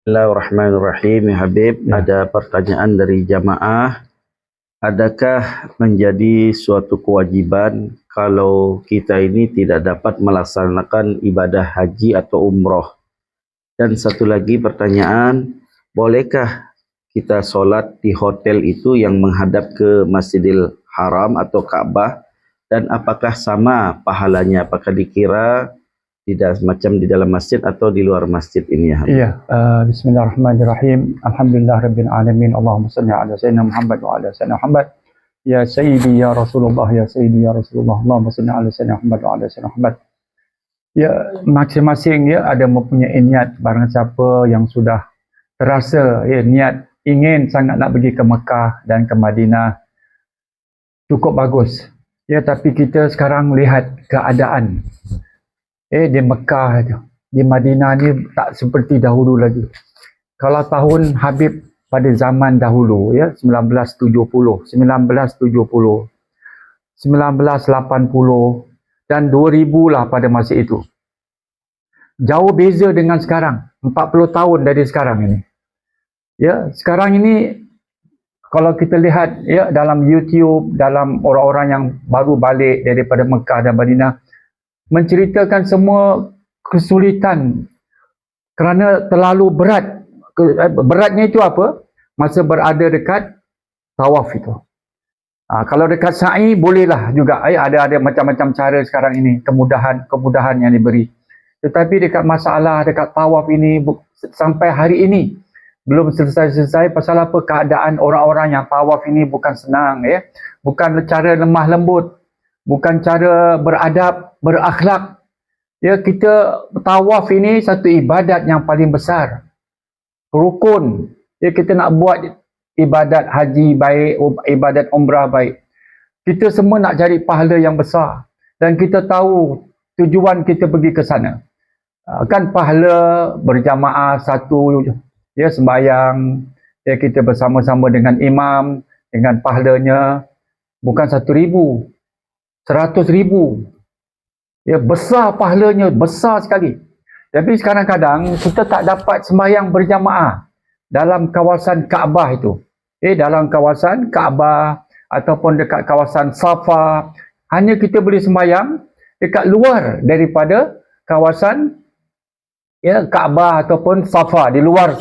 Bismillahirrahmanirrahim. Ya Habib, ada pertanyaan dari jamaah. Adakah menjadi suatu kewajiban kalau kita ini tidak dapat melaksanakan ibadah haji atau umroh? Dan satu lagi pertanyaan, bolehkah kita solat di hotel itu yang menghadap ke Masjidil Haram atau Ka'bah? Dan apakah sama pahalanya? Apakah dikira tidak macam di dalam masjid atau di luar masjid ini ya? Iya, bismillahirrahmanirrahim. Alhamdulillahirabbil alamin. Allahumma shalli ala sayyidina Muhammad wa ala sayyidina Muhammad. Ya sayyidi ya Rasulullah, ya sayyidi ya Rasulullah. Allahumma shalli ala sayyidina Muhammad wa ala sayyidina Muhammad. Ya, masing-masing ya ada mempunyai niat. Barang siapa yang sudah terasa ya niat ingin sangat nak pergi ke Mekah dan ke Madinah, cukup bagus. Ya, tapi kita sekarang lihat keadaan di Mekah itu, di Madinah ni tak seperti dahulu lagi. Kalau tahun Habib pada zaman dahulu ya, 1970, 1980 dan 2000 lah pada masa itu. Jauh beza dengan sekarang, 40 tahun dari sekarang ini. Ya, sekarang ini kalau kita lihat ya dalam YouTube, dalam orang-orang yang baru balik daripada Mekah dan Madinah, menceritakan semua kesulitan kerana terlalu berat. Beratnya itu apa? Masa berada dekat tawaf itu. Kalau dekat sa'i bolehlah juga. Ada macam-macam cara sekarang ini, kemudahan yang diberi. Tetapi dekat masalah dekat tawaf ini sampai hari ini belum selesai-selesai. Pasal apa? Keadaan orang-orang yang tawaf ini bukan senang ya. Bukan cara lemah lembut, bukan cara beradab, berakhlak. Ya, kita tawaf ini satu ibadat yang paling besar. Rukun. Ya, kita nak buat ibadat haji baik, ibadat umrah baik. Kita semua nak cari pahala yang besar. Dan kita tahu tujuan kita pergi ke sana. Kan pahala berjamaah satu ya sembahyang, ya kita bersama-sama dengan imam, dengan pahalanya bukan 1,000, 100,000. Ya, besar pahalanya, besar sekali. Tapi kadang-kadang kita tak dapat sembahyang berjamaah dalam kawasan Kaabah itu. Dalam kawasan Kaabah ataupun dekat kawasan Safa, hanya kita boleh sembahyang dekat luar daripada kawasan ya Kaabah ataupun Safa, di luar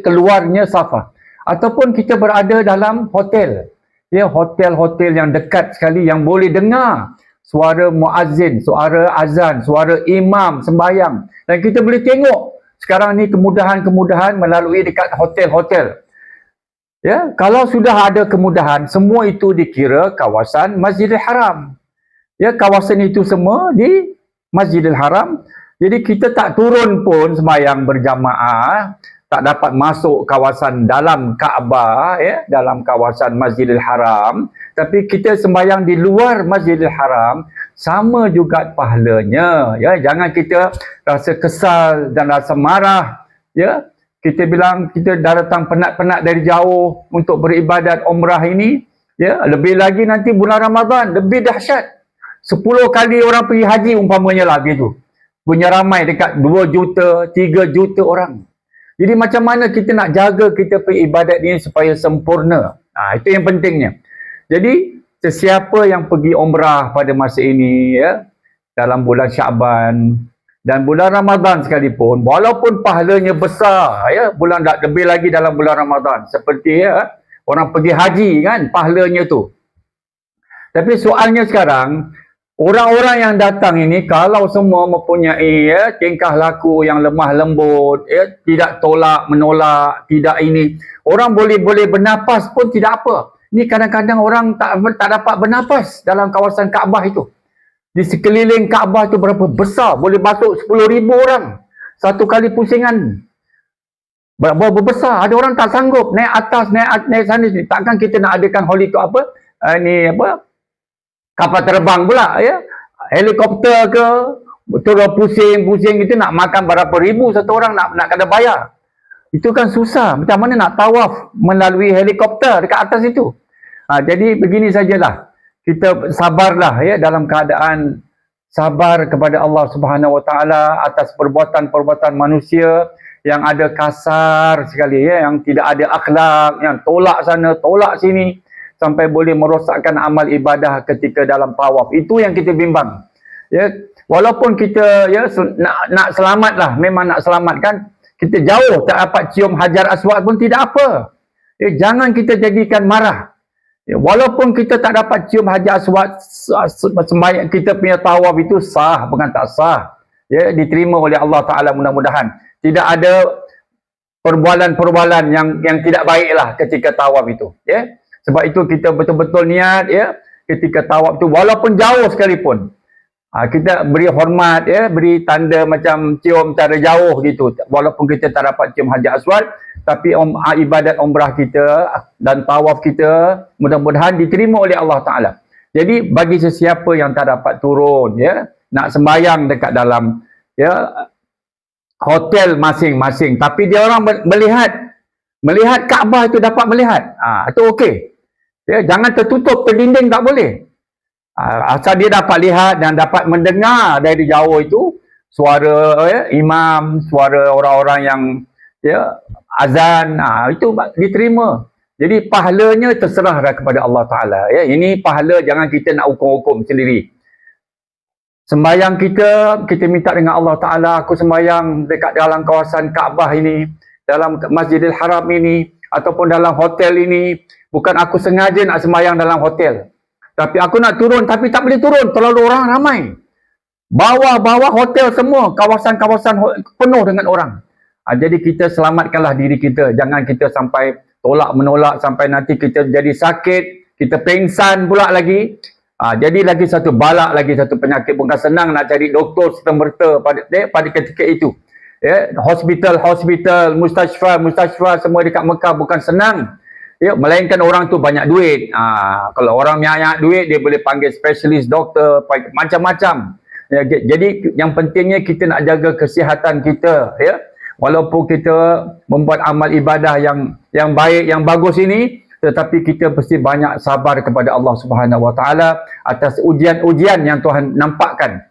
keluarnya Safa. Ataupun kita berada dalam hotel. Ya, hotel-hotel yang dekat sekali yang boleh dengar suara muazzin, suara azan, suara imam sembahyang. Dan kita boleh tengok sekarang ni kemudahan-kemudahan melalui dekat hotel-hotel. Ya, kalau sudah ada kemudahan, semua itu dikira kawasan Masjidil Haram. Ya, kawasan itu semua di Masjidil Haram. Jadi kita tak turun pun sembahyang berjamaah, tak dapat masuk kawasan dalam Kaabah ya, dalam kawasan Masjidil Haram, tapi kita sembahyang di luar Masjidil Haram, sama juga pahalanya ya. Jangan kita rasa kesal dan rasa marah ya. Kita bilang kita dah datang penat-penat dari jauh untuk beribadat umrah ini ya, lebih lagi nanti bulan Ramadan lebih dahsyat. 10 kali orang pergi haji umpamanya lah gitu. Punya ramai dekat 2 juta, 3 juta orang. Jadi macam mana kita nak jaga kita pergi ibadat ini supaya sempurna? Itu yang pentingnya. Jadi sesiapa yang pergi umrah pada masa ini ya, dalam bulan Syaban dan bulan Ramadan sekalipun, walaupun pahalanya besar ya, bulan lebih lagi dalam bulan Ramadan, seperti ya orang pergi haji kan pahalanya tu. Tapi soalnya sekarang, orang-orang yang datang ini kalau semua mempunyai ya, tingkah laku yang lemah lembut, ya, tidak tolak menolak, tidak ini, orang boleh bernapas pun tidak apa. Ini kadang-kadang orang tak dapat bernapas dalam kawasan Kaabah itu. Di sekeliling Kaabah itu berapa besar, boleh masuk 10,000 orang satu kali pusingan. Berapa besar, ada orang tak sanggup naik atas, naik sana sini. Takkan kita nak adakan kapal terbang pula ya, helikopter ke, betul pusing itu nak makan berapa ribu satu orang, nak kena bayar. Itu kan susah. Macam mana nak tawaf melalui helikopter dekat atas itu? Jadi begini sajalah, kita sabarlah ya dalam keadaan sabar kepada Allah Subhanahu Wa Taala atas perbuatan-perbuatan manusia yang ada kasar sekali, ya, yang tidak ada akhlak, yang tolak sana, tolak sini, sampai boleh merosakkan amal ibadah ketika dalam tawaf. Itu yang kita bimbang. Ya, walaupun kita nak selamat lah, memang nak selamat kan, kita jauh tak dapat cium Hajar Aswad pun tidak apa. Ya, jangan kita jadikan marah. Ya, walaupun kita tak dapat cium Hajar Aswad, sembahyang kita punya tawaf itu sah, bukan tak sah. Ya, diterima oleh Allah Taala mudah-mudahan. Tidak ada perbualan-perbualan yang tidak baiklah ketika tawaf itu, ya. Sebab itu kita betul-betul niat, ya, ketika tawaf tu walaupun jauh sekalipun, kita beri hormat, ya, beri tanda macam cium cara jauh gitu, walaupun kita tak dapat cium Hajar Aswad, tapi ibadat umrah kita dan tawaf kita mudah-mudahan diterima oleh Allah Taala. Jadi bagi sesiapa yang tak dapat turun, ya, nak sembahyang dekat dalam, ya, hotel masing-masing, tapi dia orang melihat Kaabah itu, dapat melihat, itu okey. Ya, jangan tertutup, terdinding tak boleh. Asal dia dapat lihat dan dapat mendengar dari jauh itu suara, ya, imam, suara orang-orang yang, ya, azan, itu diterima. Jadi pahalanya terserah kepada Allah Taala. Ya, ini pahala jangan kita nak hukum-hukum sendiri. Sembayang kita minta dengan Allah Ta'ala, aku sembayang dekat dalam kawasan Kaabah ini, dalam Masjidil Haram ini, ataupun dalam hotel ini. Bukan aku sengaja nak sembayang dalam hotel, tapi aku nak turun, tapi tak boleh turun, terlalu orang ramai. Bawah-bawah hotel semua, kawasan-kawasan penuh dengan orang. Jadi kita selamatkanlah diri kita, jangan kita sampai tolak-menolak, sampai nanti kita jadi sakit, kita pengsan pula lagi. Jadi lagi satu balak, lagi satu penyakit. Bukan senang nak cari doktor serta-merta pada ketika itu. Ya, hospital, mustashfa semua dekat Mekah bukan senang. Ya, melainkan orang tu banyak duit. Kalau orang banyak duit, dia boleh panggil spesialis doktor, macam-macam. Ya, jadi yang pentingnya kita nak jaga kesihatan kita. Ya, walaupun kita membuat amal ibadah yang baik, yang bagus ini, tetapi kita mesti banyak sabar kepada Allah Subhanahu Wa Taala atas ujian-ujian yang Tuhan nampakkan.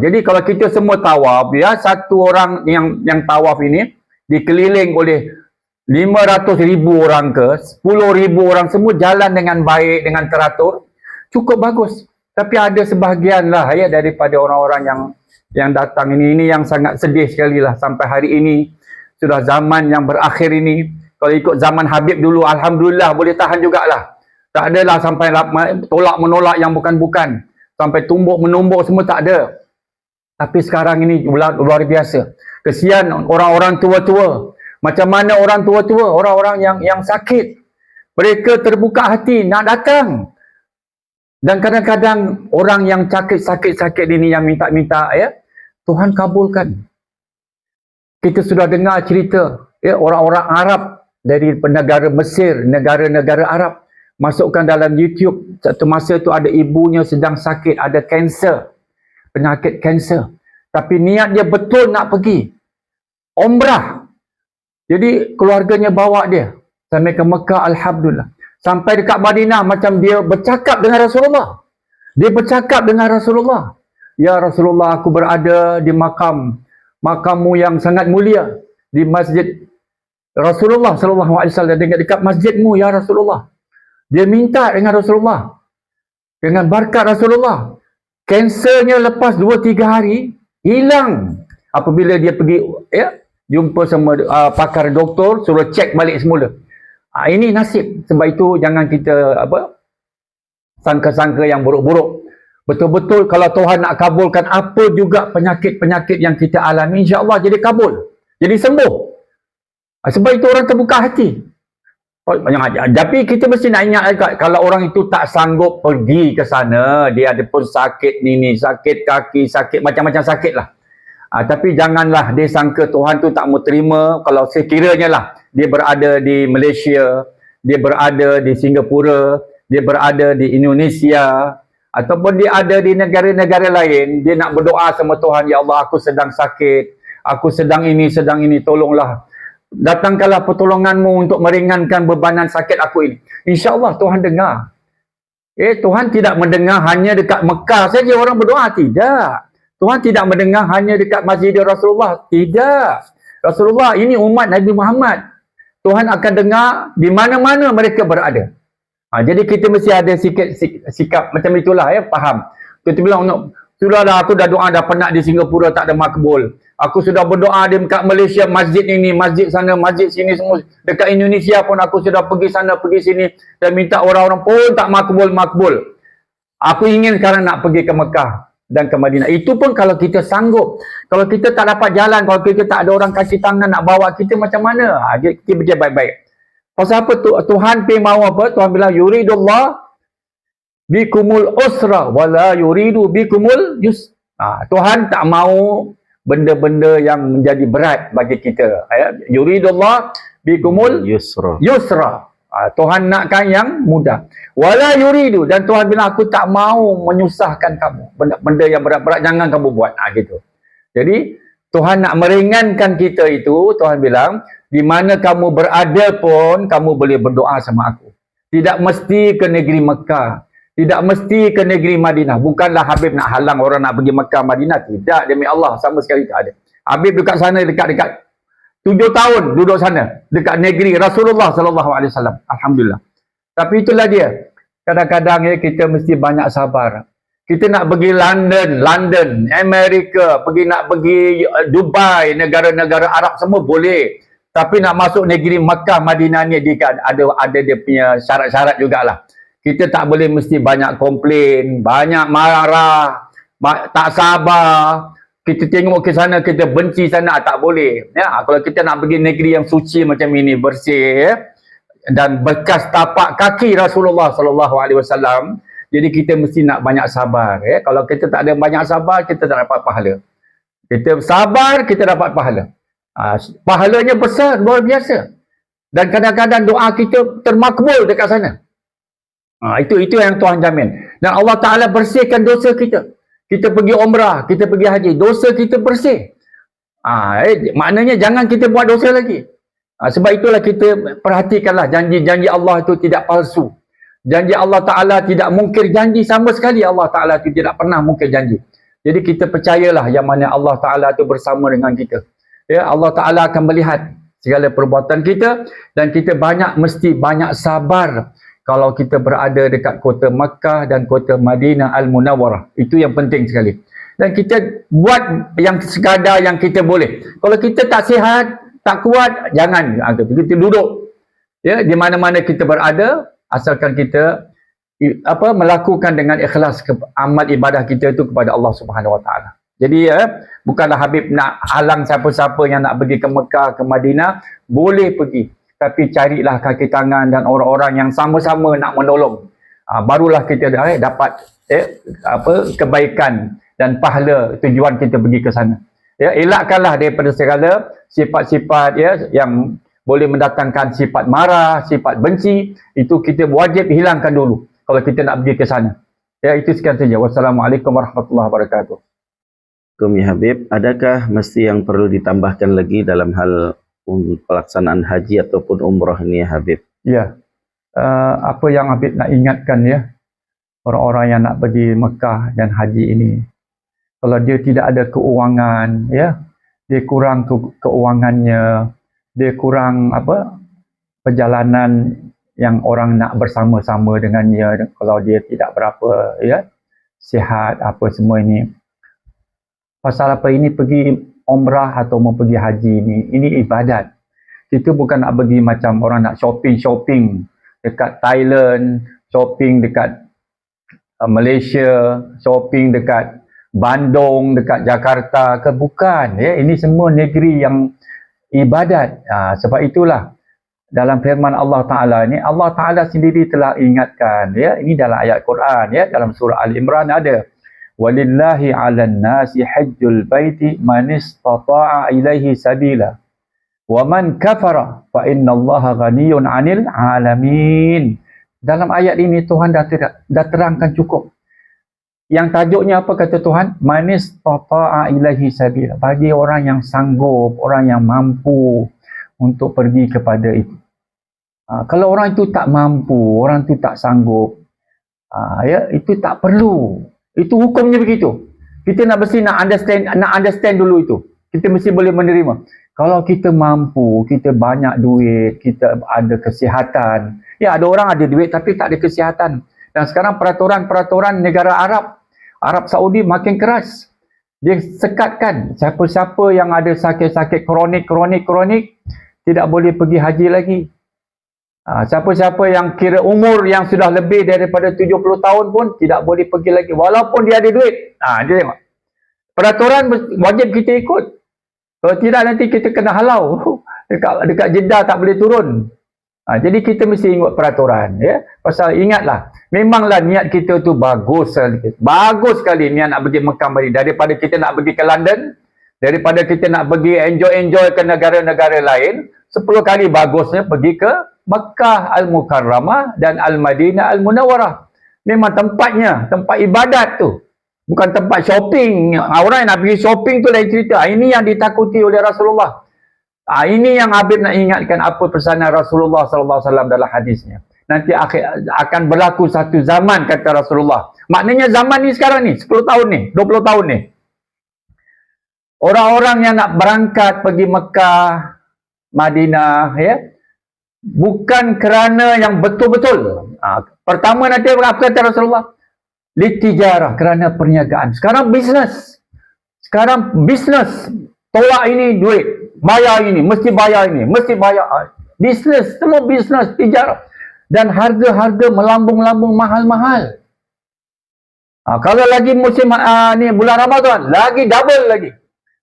Jadi kalau kita semua tawaf, ya, satu orang yang tawaf ini dikeliling oleh 500,000 orang ke 10,000 orang, semua jalan dengan baik, dengan teratur, cukup bagus. Tapi ada sebahagian lah, ya, daripada orang-orang yang datang ini yang sangat sedih sekali lah sampai hari ini. Sudah zaman yang berakhir ini. Kalau ikut zaman Habib dulu, alhamdulillah boleh tahan jugalah. Tak adalah sampai tolak menolak yang bukan-bukan, sampai tumbuk menumbuk semua, tak ada. Tapi sekarang ini luar biasa. Kesian orang-orang tua-tua. Macam mana orang tua-tua, orang-orang yang sakit, mereka terbuka hati nak datang. Dan kadang-kadang orang yang sakit ini yang minta-minta, ya, Tuhan kabulkan. Kita sudah dengar cerita, ya, orang-orang Arab dari negara Mesir, negara-negara Arab, masukkan dalam YouTube. Satu masa tu ada ibunya sedang sakit, ada kanser, penyakit kanser. Tapi niat dia betul nak pergi umrah. Jadi keluarganya bawa dia sampai ke Mekah, alhamdulillah. Sampai dekat Madinah, macam dia bercakap dengan Rasulullah. Dia bercakap dengan Rasulullah. Ya Rasulullah, aku berada di makammu yang sangat mulia, di masjid Rasulullah SAW, dekat masjidmu ya Rasulullah. Dia minta dengan Rasulullah, dengan berkat Rasulullah. Kansernya lepas 2-3 hari hilang. Apabila dia pergi, ya, jumpa sama pakar doktor, suruh cek balik semula. Ini nasib. Sebab itu jangan kita sangka-sangka yang buruk-buruk. Betul-betul kalau Tuhan nak kabulkan apa juga penyakit-penyakit yang kita alami, insya-Allah jadi kabul, jadi sembuh. Sebab itu orang terbuka hati. Tapi kita mesti nak ingat, kalau orang itu tak sanggup pergi ke sana, dia ada pun sakit ni, sakit kaki, sakit macam-macam sakit lah. Tapi janganlah dia sangka Tuhan tu tak mau terima kalau sekiranya lah dia berada di Malaysia, dia berada di Singapura, dia berada di Indonesia, ataupun dia ada di negara-negara lain, dia nak berdoa sama Tuhan, ya Allah, aku sedang sakit, aku sedang ini, tolonglah. Datangkanlah pertolonganmu untuk meringankan bebanan sakit aku ini. InsyaAllah Tuhan dengar. Tuhan tidak mendengar hanya dekat Mekah saja orang berdoa. Tidak. Tuhan tidak mendengar hanya dekat Masjid Rasulullah. Tidak. Rasulullah ini umat Nabi Muhammad. Tuhan akan dengar di mana-mana mereka berada. Jadi kita mesti ada sikap macam itulah, faham. Kita bilang, sudahlah, aku dah doa dah penat di Singapura tak ada makbul. Aku sudah berdoa di dekat Malaysia, masjid ini, masjid sana, masjid sini semua. Dekat Indonesia pun aku sudah pergi sana, pergi sini dan minta orang-orang pun tak makbul. Aku ingin sekarang nak pergi ke Mekah dan ke Madinah. Itu pun kalau kita sanggup. Kalau kita tak dapat jalan, kalau kita tak ada orang kasih tangan nak bawa kita, macam mana? Kita fikir baik-baik. Pasal apa Tuhan pergi mahu apa? Tuhan bilang yuridullah bikumul usra wala yuridu bikumul Tuhan tak mahu benda-benda yang menjadi berat bagi kita. Yuridullah bikumul yusra. Tuhan nakkan yang mudah. Wala yuridu, dan Tuhan bilang aku tak mahu menyusahkan kamu. Benda yang berat-berat jangan kamu buat. Gitu. Jadi Tuhan nak meringankan kita itu. Tuhan bilang di mana kamu berada pun kamu boleh berdoa sama aku. Tidak mesti ke negeri Mekah. Tidak mesti ke negeri Madinah. Bukanlah Habib nak halang orang nak pergi Mekah, Madinah. Tidak, demi Allah, sama sekali tak ada. Habib dekat sana, dekat 7 tahun duduk sana. Dekat negeri Rasulullah SAW. Alhamdulillah. Tapi itulah dia. Kadang-kadang kita mesti banyak sabar. Kita nak pergi London, Amerika, nak pergi Dubai, negara-negara Arab semua boleh. Tapi nak masuk negeri Mekah, Madinah ni ada dia punya syarat-syarat jugalah. Kita tak boleh mesti banyak komplain, banyak marah, tak sabar. Kita tengok ke sana, kita benci sana, tak boleh. Kalau kita nak pergi negeri yang suci macam ini, bersih, dan bekas tapak kaki Rasulullah SAW, jadi kita mesti nak banyak sabar. Kalau kita tak ada banyak sabar, kita tak dapat pahala. Kita sabar, kita dapat pahala. Pahalanya besar, luar biasa. Dan kadang-kadang doa kita termakbul dekat sana. Itu yang Tuhan jamin. Dan Allah Ta'ala bersihkan dosa kita. Kita pergi umrah, kita pergi haji, dosa kita bersih. Maknanya jangan kita buat dosa lagi. Sebab itulah kita perhatikanlah janji-janji Allah itu tidak palsu. Janji Allah Ta'ala tidak mungkir janji sama sekali. Allah Ta'ala itu tidak pernah mungkir janji. Jadi kita percayalah yang mana Allah Ta'ala itu bersama dengan kita. Allah Ta'ala akan melihat segala perbuatan kita dan kita mesti banyak sabar kalau kita berada dekat kota Makkah dan kota Madinah Al-Munawwarah. Itu yang penting sekali. Dan kita buat yang sekadar yang kita boleh. Kalau kita tak sihat, tak kuat, jangan. Kita duduk. Di mana-mana kita berada, asalkan kita melakukan dengan ikhlas amal ibadah kita itu kepada Allah Subhanahu Wa Taala. Jadi bukanlah Habib nak halang siapa-siapa yang nak pergi ke Mekah, ke Madinah, boleh pergi. Tapi carilah kaki tangan dan orang-orang yang sama-sama nak menolong. Barulah kita dapat kebaikan dan pahala tujuan kita pergi ke sana. Elakkanlah daripada segala sifat-sifat yang boleh mendatangkan sifat marah, sifat benci. Itu kita wajib hilangkan dulu kalau kita nak pergi ke sana. Itu sekian saja. Wassalamualaikum warahmatullahi wabarakatuh. Ya Habib, adakah mesti yang perlu ditambahkan lagi dalam hal pelaksanaan haji ataupun umrah ini ya Habib? Ya, apa yang Habib nak ingatkan orang-orang yang nak pergi Mekah dan haji ini, kalau dia tidak ada keuangan, dia kurang keuangannya, dia kurang perjalanan yang orang nak bersama-sama dengannya, kalau dia tidak berapa sihat apa semua ini. Pasal apa ini pergi umrah atau mau pergi haji ini ibadat. Kita bukan nak pergi macam orang nak shopping dekat Thailand, shopping dekat Malaysia, shopping dekat Bandung, dekat Jakarta ke, bukan. Ini semua negeri yang ibadat. Sebab itulah dalam firman Allah Ta'ala ni, Allah Ta'ala sendiri telah ingatkan. Ini dalam ayat Quran, dalam surah Al-Imran ada. Walillahi 'alan nasi hajjul baiti man istata'a ilaihi sabila wa man kafara fa innallaha ghaniyyun 'anil 'alamin. Dalam ayat ini Tuhan dah terangkan cukup. Yang tajuknya apa kata Tuhan? Man istata'a ilaihi sabila. Bagi orang yang sanggup, orang yang mampu untuk pergi kepada itu. Kalau orang itu tak mampu, orang itu tak sanggup, Ya, itu tak perlu. Itu hukumnya begitu. Kita mesti nak understand dulu itu. Kita mesti boleh menerima. Kalau kita mampu, kita banyak duit, kita ada kesihatan. Ya, ada orang ada duit tapi tak ada kesihatan. Dan sekarang peraturan negara Arab Saudi makin keras. Dia sekatkan siapa-siapa yang ada sakit-sakit kronik tidak boleh pergi haji lagi. Siapa-siapa yang kira umur yang sudah lebih daripada 70 tahun pun tidak boleh pergi lagi walaupun dia ada duit. Dia tengok. Peraturan wajib kita ikut. Kalau tidak nanti kita kena halau. Dekat Jeddah tak boleh turun. Jadi kita mesti ikut peraturan, ya. Pasal ingatlah, memanglah niat kita tu bagus sekali. Bagus sekali niat nak pergi Mekah Madinah daripada kita nak pergi ke London, daripada kita nak pergi enjoy ke negara-negara lain, 10 kali bagusnya pergi ke Mekah Al-Mukarramah dan Al-Madinah Al-Munawwarah. Memang tempatnya, tempat ibadat tu. Bukan tempat shopping. Orang yang nak pergi shopping tu lain cerita. Ini yang ditakuti oleh Rasulullah. Ini yang Habib nak ingatkan apa pesanan Rasulullah SAW dalam hadisnya. Nanti akan berlaku satu zaman, kata Rasulullah. Maknanya zaman ni sekarang ni, 10 tahun ni, 20 tahun ni. Orang-orang yang nak berangkat pergi Mekah, Madinah, ya, bukan kerana yang betul-betul. Pertama nanti apa kata Rasulullah? Litijarah, kerana perniagaan. Sekarang bisnes. Tolak ini duit. Bayar ini, mesti bayar ini, mesti bayar. Bisnes, semua bisnes, tijarah. Dan harga-harga melambung-lambung mahal-mahal. Kalau lagi musim ni bulan Ramadan, lagi double lagi.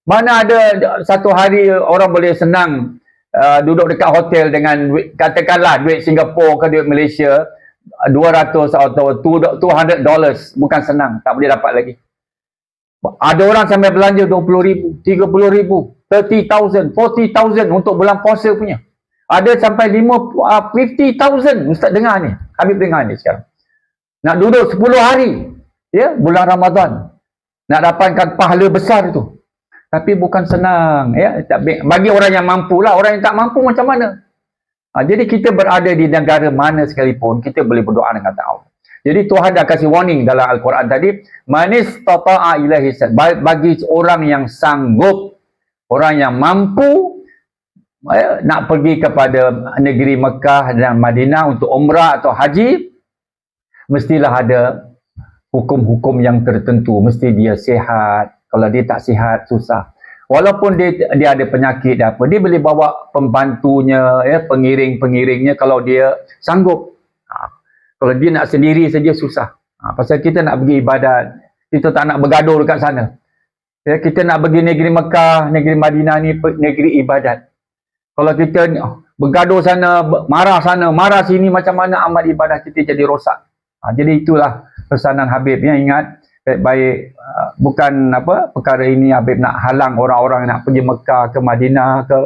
Mana ada satu hari orang boleh senang duduk dekat hotel dengan duit, katakanlah duit Singapura ke duit Malaysia, $200 atau $200. Bukan senang, tak boleh dapat lagi. Ada orang sampai belanja 20,000, 30,000, 30,000, 40,000 untuk bulan puasa punya. Ada sampai 50,000. Ustaz dengar ni, Habib dengar ni sekarang. Nak duduk 10 hari, ya, bulan Ramadan. Nak dapatkan pahala besar tu. Tapi bukan senang, ya. Bagi orang yang mampu lah, orang yang tak mampu macam mana? Jadi kita berada di negara mana sekalipun, kita boleh berdoa dengan Allah. Jadi Tuhan dah kasih warning dalam Al-Quran tadi, manis tata'a ilahi sabila, bagi orang yang sanggup, orang yang mampu nak pergi kepada negeri Mekah dan Madinah untuk umrah atau haji, mestilah ada hukum-hukum yang tertentu. Mesti dia sihat. Kalau dia tak sihat, susah. Walaupun dia ada penyakit dan apa, dia boleh bawa pembantunya, ya, pengiring-pengiringnya kalau dia sanggup. Kalau dia nak sendiri saja susah. Pasal kita nak pergi ibadat, kita tak nak bergaduh dekat sana. Ya, kita nak pergi negeri Mekah, negeri Madinah ni negeri ibadat. Kalau kita bergaduh sana, marah sini, macam mana amal ibadah kita jadi rosak. Jadi itulah pesanan Habib yang ingat baik-baik, bukan perkara ini Habib nak halang orang-orang nak pergi Mekah ke Madinah ke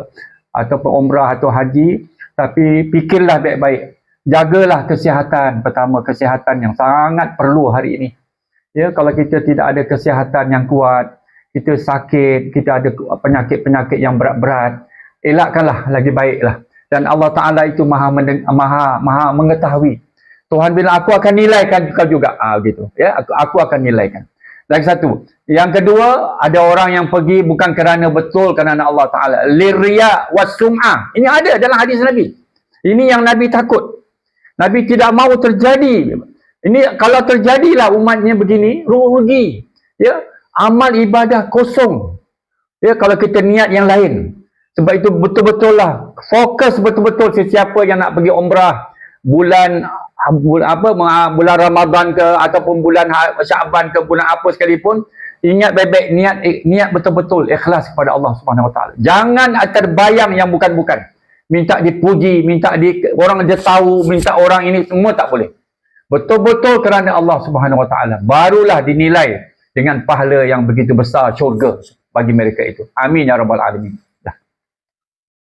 ataupun umrah atau haji, tapi fikirlah baik-baik. Jagalah kesihatan. Pertama, kesihatan yang sangat perlu hari ini. Ya, kalau kita tidak ada kesihatan yang kuat, kita sakit, kita ada penyakit-penyakit yang berat-berat, elakkanlah, lagi baiklah. Dan Allah Ta'ala itu maha mengetahui. Tuhan bilang, aku akan nilaikan kau juga. Gitu. Ya, aku akan nilaikan. Lagi satu. Yang kedua, ada orang yang pergi bukan kerana betul kerana Allah Ta'ala. Lirriya was-sum'ah. Ini ada dalam hadis Nabi. Ini yang Nabi takut. Nabi tidak mahu terjadi. Ini kalau terjadilah umatnya begini, rugi. Ya, amal ibadah kosong. Ya, kalau kita niat yang lain. Sebab itu betul-betul lah, fokus betul-betul sesiapa yang nak pergi umrah bulan Ramadan ke ataupun bulan Syaban ke, bulan apa sekalipun, ingat baik-baik niat betul-betul ikhlas kepada Allah Subhanahu Wa Taala. Jangan terbayang yang bukan-bukan. Minta dipuji, minta orang dia tahu, minta orang ini, semua tak boleh. Betul-betul kerana Allah Subhanahu Wa Taala, barulah dinilai dengan pahala yang begitu besar syurga bagi mereka itu. Amin ya rabbal alamin.